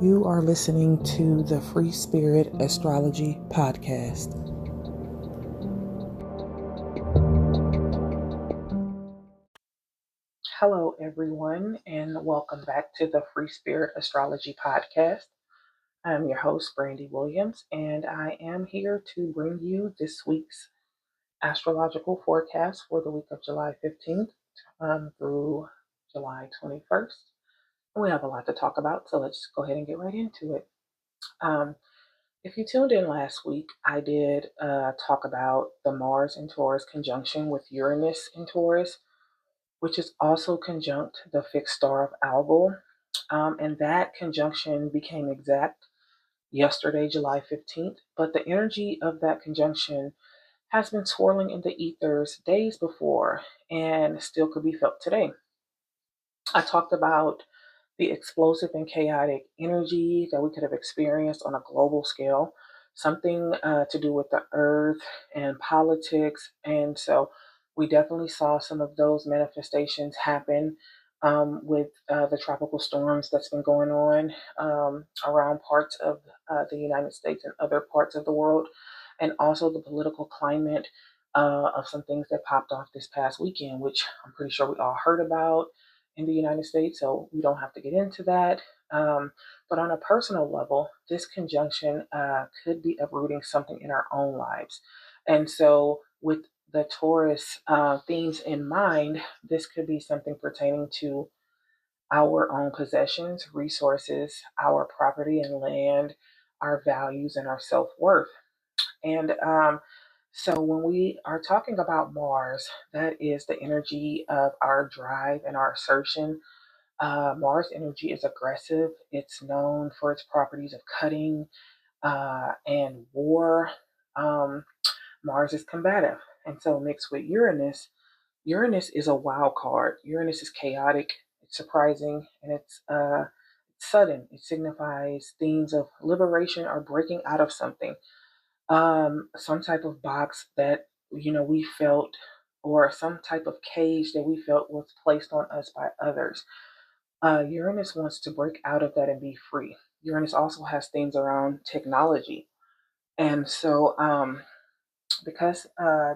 You are listening to the FreeSpirit Astrology Podcast. Hello, everyone, and welcome back to the FreeSpirit Astrology Podcast. I'm your host, Brandy Williams, and I am here to bring you this week's astrological forecast for the week of July 15th through July 21st. We have a lot to talk about, so let's go ahead and get right into it. If you tuned in last week, I did talk about the Mars in Taurus conjunction with Uranus in Taurus, which is also conjunct the fixed star of Algol. And that conjunction became exact yesterday, July 15th, but the energy of that conjunction has been swirling in the ethers days before and still could be felt today. I talked about the explosive and chaotic energy that we could have experienced on a global scale, something to do with the earth and politics. And so we definitely saw some of those manifestations happen with the tropical storms that's been going on around parts of the United States and other parts of the world, and also the political climate of some things that popped off this past weekend, which I'm pretty sure we all heard about in the United States, so we don't have to get into that. But on a personal level, this conjunction could be uprooting something in our own lives. And so, with the Taurus themes in mind, this could be something pertaining to our own possessions, resources, our property and land, our values, and our self worth. And so when we are talking about Mars, that is the energy of our drive and our assertion. Mars energy is aggressive. It's known for its properties of cutting and war. Mars is combative. And so mixed with Uranus, Uranus is a wild card. Uranus is chaotic, it's surprising, and it's sudden. It signifies themes of liberation or breaking out of something. Some type of box that we felt, or some type of cage that we felt was placed on us by others. Uranus wants to break out of that and be free. Uranus also has themes around technology, and so because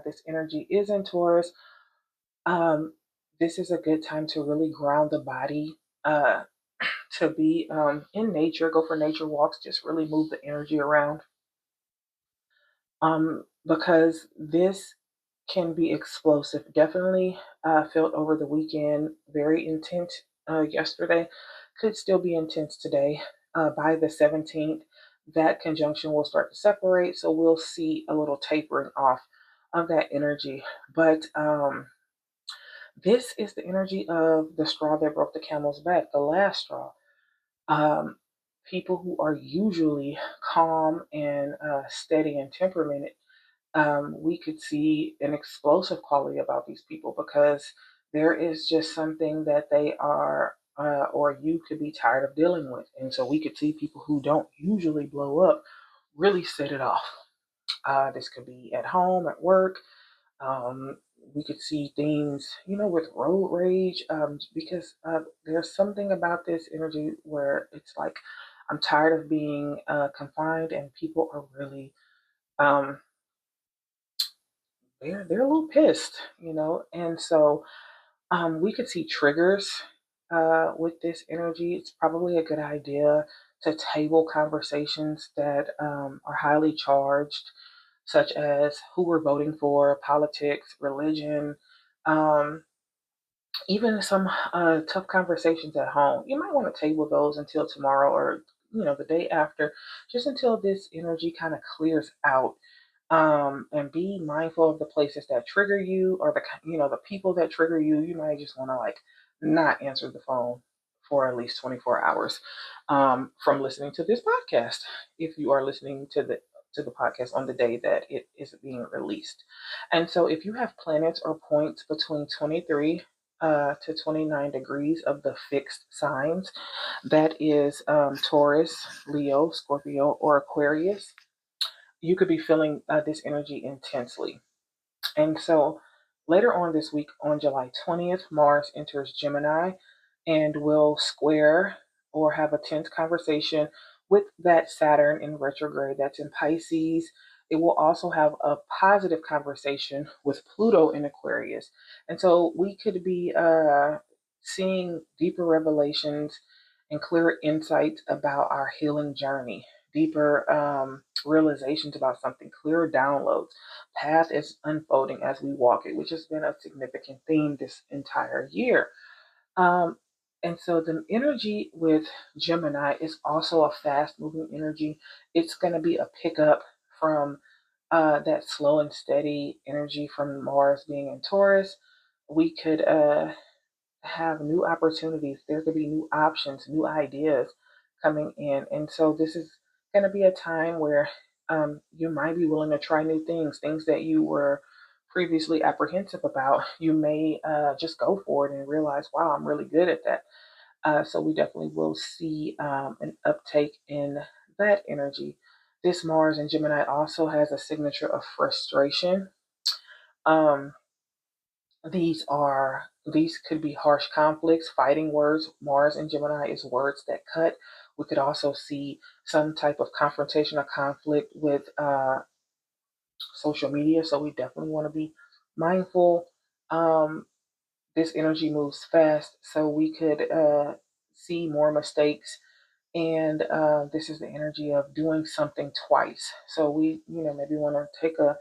this energy is in Taurus, this is a good time to really ground the body, to be in nature, go for nature walks, just really move the energy around. Because this can be explosive. Definitely felt over the weekend, very intense yesterday, could still be intense today. By the 17th, that conjunction will start to separate, so we'll see a little tapering off of that energy. But this is the energy of the straw that broke the camel's back, the last straw. Um, People who are usually calm and steady and temperamented, we could see an explosive quality about these people, because there is just something that they are, or you could be tired of dealing with. And so we could see people who don't usually blow up really set it off. This could be at home, at work. We could see things, with road rage, because there's something about this energy where it's like, I'm tired of being confined, and people are really, um, they're a little pissed, and so we could see triggers with this energy. It's probably a good idea to table conversations that are highly charged, such as who we're voting for, politics, religion, um, even some tough conversations at home. You might want to table those until tomorrow, or the day after, just until this energy kind of clears out. And be mindful of the places that trigger you, or the people that trigger you. You might just want to like not answer the phone for at least 24 hours from listening to this podcast, if you are listening to the podcast on the day that it is being released. And so if you have planets or points between 23 to 29 degrees of the fixed signs, that is Taurus, Leo, Scorpio, or Aquarius, you could be feeling this energy intensely. And so later on this week, on July 20th, Mars enters Gemini and will square or have a tense conversation with that Saturn in retrograde that's in Pisces. It will also have a positive conversation with Pluto in Aquarius. And so we could be seeing deeper revelations and clearer insights about our healing journey, deeper realizations about something, clearer downloads. Path is unfolding as we walk it, which has been a significant theme this entire year. Um, and so the energy with Gemini is also a fast moving energy. It's going to be a pickup from that slow and steady energy from Mars being in Taurus. We could have new opportunities. There could be new options, new ideas coming in. And so this is going to be a time where you might be willing to try new things, things that you were previously apprehensive about. You may just go for it and realize, wow, I'm really good at that. So we definitely will see an uptake in that energy. This Mars in Gemini also has a signature of frustration. Um, these could be harsh conflicts, fighting words. Mars in Gemini is words that cut. We could also see some type of confrontation or conflict with social media. So we definitely want to be mindful. Um, this energy moves fast, so we could see more mistakes. And this is the energy of doing something twice. So we, maybe want to take a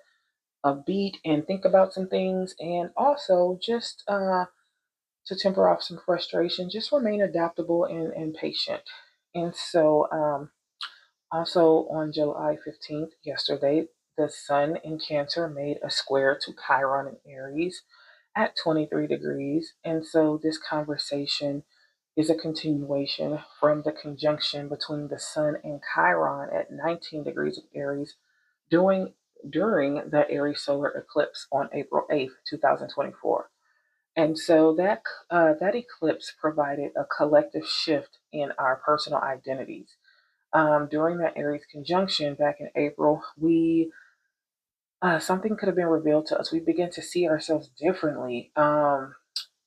beat and think about some things, and also just to temper off some frustration, just remain adaptable and patient. And so, also on July 15th, yesterday, the Sun in Cancer made a square to Chiron in Aries at 23 degrees. And so, this conversation is a continuation from the conjunction between the Sun and Chiron at 19 degrees of Aries during, during the Aries solar eclipse on April 8th, 2024. And so that eclipse provided a collective shift in our personal identities. During that Aries conjunction back in April, we something could have been revealed to us. We began to see ourselves differently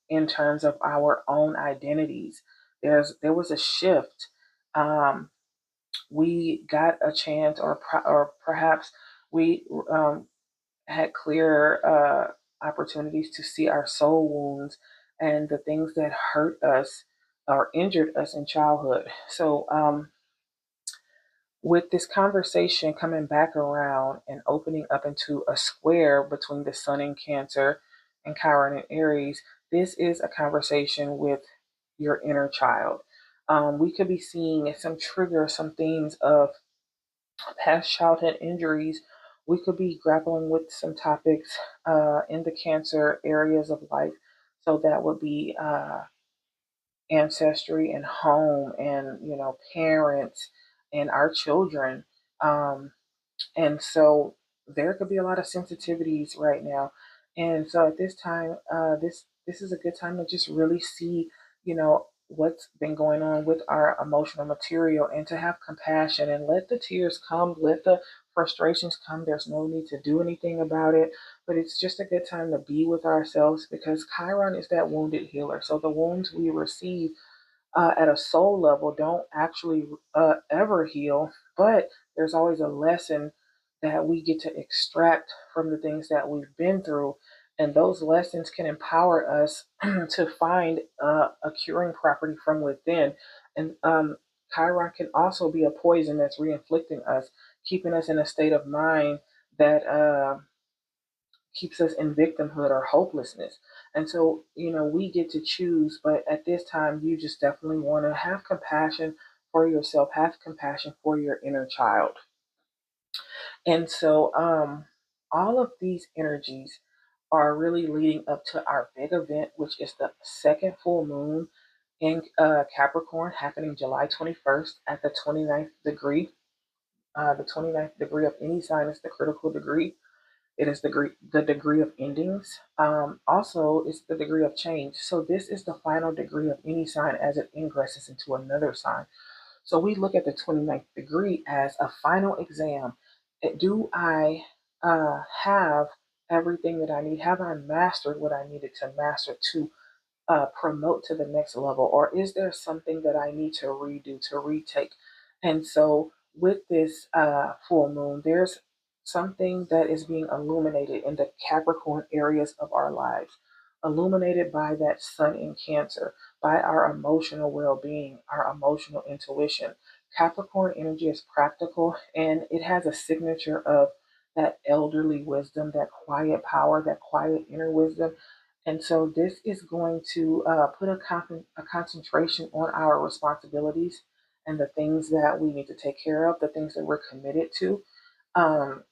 in terms of our own identities. There was a shift. We got a chance, or perhaps we had clear opportunities to see our soul wounds and the things that hurt us or injured us in childhood. So, with this conversation coming back around and opening up into a square between the Sun in Cancer and Chiron in Aries, this is a conversation with your inner child. We could be seeing some triggers, some themes of past childhood injuries. We could be grappling with some topics in the Cancer areas of life. So that would be ancestry and home and, parents and our children. Um, and so there could be a lot of sensitivities right now. And so at this time, this is a good time to just really see, what's been going on with our emotional material, and to have compassion and let the tears come, let the frustrations come. There's no need to do anything about it, but it's just a good time to be with ourselves, because Chiron is that wounded healer. So the wounds we receive at a soul level don't actually ever heal, but there's always a lesson that we get to extract from the things that we've been through. And those lessons can empower us to find a curing property from within. And Chiron can also be a poison that's re-inflicting us, keeping us in a state of mind that keeps us in victimhood or hopelessness. And so, we get to choose, but at this time, you just definitely want to have compassion for yourself, have compassion for your inner child. And so, all of these energies are really leading up to our big event, which is the second full moon in Capricorn, happening July 21st at the 29th degree. The 29th degree of any sign is the critical degree. It is the degree of endings. Also, it's the degree of change. So this is the final degree of any sign as it ingresses into another sign. So we look at the 29th degree as a final exam. Do I have everything that I need? Have I mastered what I needed to master to promote to the next level? Or is there something that I need to redo, to retake? And so with this full moon, there's something that is being illuminated in the Capricorn areas of our lives, illuminated by that sun in Cancer, by our emotional well being, our emotional intuition. Capricorn energy is practical and it has a signature of that elderly wisdom, that quiet power, that quiet inner wisdom. And so this is going to put a concentration on our responsibilities and the things that we need to take care of, the things that we're committed to. Um,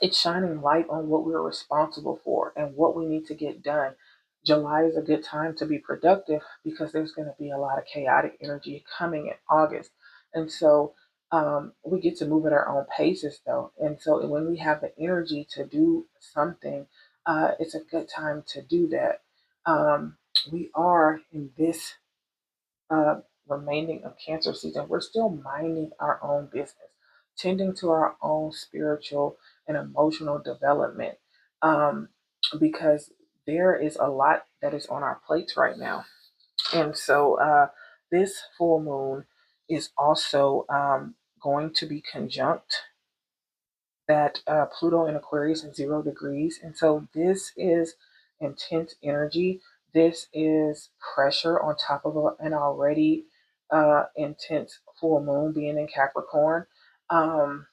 it's shining light on what we're responsible for and what we need to get done. July is a good time to be productive because there's going to be a lot of chaotic energy coming in August. And so we get to move at our own paces, though. And so when we have the energy to do something, it's a good time to do that. We are in this uh, remaining of Cancer season, we're still minding our own business, tending to our own spiritual and emotional development, um, because there is a lot that is on our plates right now. And so this full moon is also going to be conjunct that Pluto in Aquarius at 0 degrees. And so this is intense energy. This is pressure on top of an already intense full moon being in Capricorn. Um,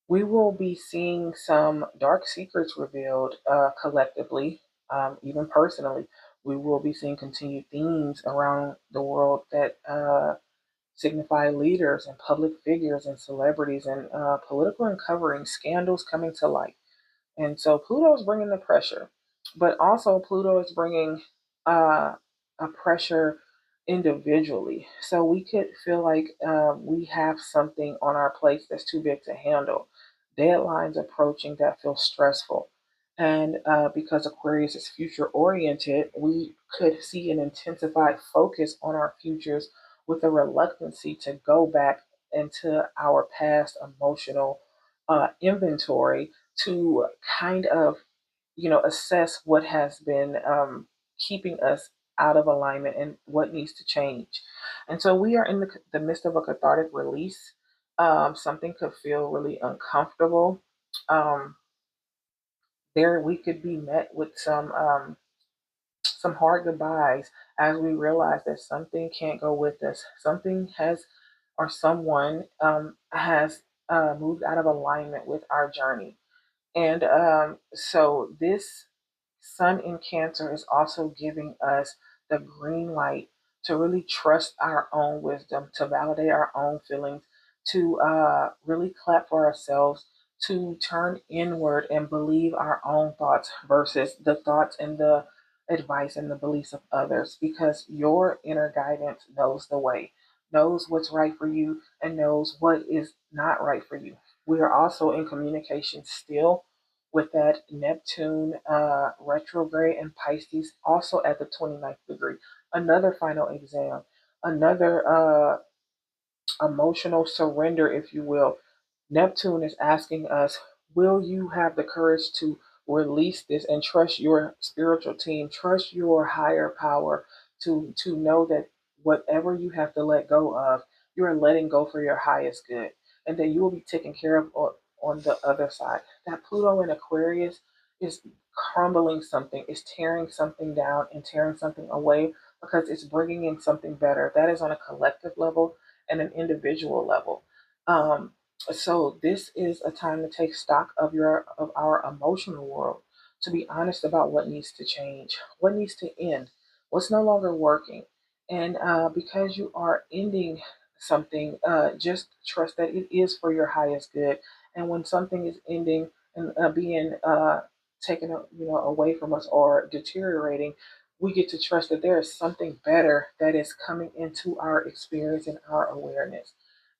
we will be seeing some dark secrets revealed collectively, even personally. We will be seeing continued themes around the world that signify leaders and public figures and celebrities and political uncovering scandals coming to light. And so Pluto is bringing the pressure, but also Pluto is bringing uh, a pressure individually. So we could feel like we have something on our plates that's too big to handle, deadlines approaching that feel stressful. And because Aquarius is future oriented, we could see an intensified focus on our futures with a reluctancy to go back into our past emotional inventory to kind of, assess what has been keeping us out of alignment and what needs to change. And so we are in the midst of a cathartic release. Something could feel really uncomfortable. Um, there, we could be met with some hard goodbyes as we realize that something can't go with us. Something has, or someone has moved out of alignment with our journey. And so this Sun in Cancer is also giving us the green light to really trust our own wisdom, to validate our own feelings, to really clap for ourselves, to turn inward and believe our own thoughts versus the thoughts and the advice and the beliefs of others, because your inner guidance knows the way, knows what's right for you, and knows what is not right for you. We are also in communication still with that Neptune retrograde in Pisces, also at the 29th degree. Another final exam, another emotional surrender, if you will. Neptune is asking us, will you have the courage to release this and trust your spiritual team, trust your higher power to know that whatever you have to let go of, you are letting go for your highest good, and that you will be taken care of on the other side. That Pluto in Aquarius is crumbling something, is tearing something down and tearing something away because it's bringing in something better. That is on a collective level and an individual level. Um, so this is a time to take stock of our emotional world, to be honest about what needs to change, what needs to end, what's no longer working, and because you are ending something, just trust that it is for your highest good. And when something is ending and being taken, away from us or deteriorating, we get to trust that there is something better that is coming into our experience and our awareness.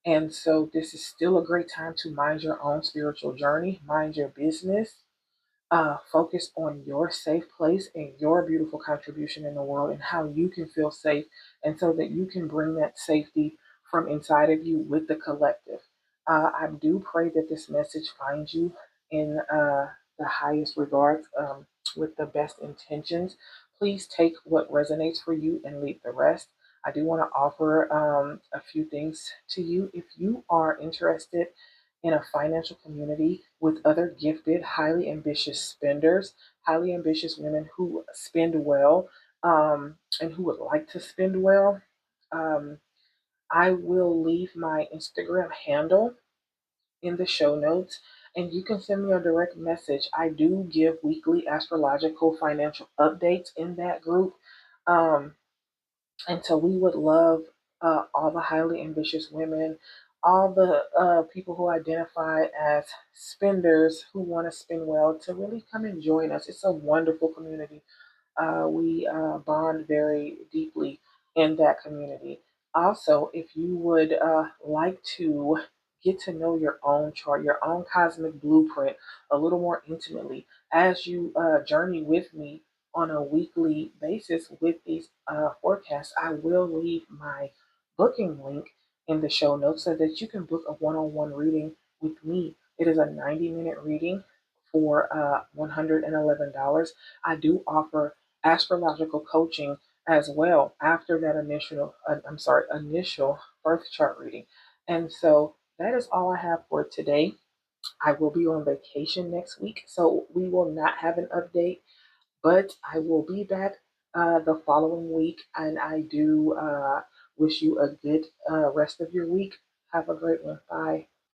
And so this is still a great time to mind your own spiritual journey, mind your business, focus on your safe place and your beautiful contribution in the world and how you can feel safe, and so that you can bring that safety from inside of you with the collective. I do pray that this message finds you in the highest regards. with the best intentions. Please take what resonates for you and leave the rest. I do want to offer a few things to you. If you are interested in a financial community with other gifted, highly ambitious spenders, highly ambitious women who spend well, and who would like to spend well, um, I will leave my Instagram handle in the show notes, and you can send me a direct message. I do give weekly astrological financial updates in that group. Um, and so we would love all the highly ambitious women, all the people who identify as spenders who want to spend well to really come and join us. It's a wonderful community. We bond very deeply in that community. Also, if you would like to get to know your own chart, your own cosmic blueprint a little more intimately as you journey with me on a weekly basis with these forecasts, I will leave my booking link in the show notes so that you can book a one on one reading with me. It is a 90-minute reading for $111. I do offer astrological coaching as well after that initial birth chart reading. And so that is all I have for today. I will be on vacation next week, so we will not have an update, but I will be back the following week, and I do wish you a good rest of your week. Have a great one. Bye.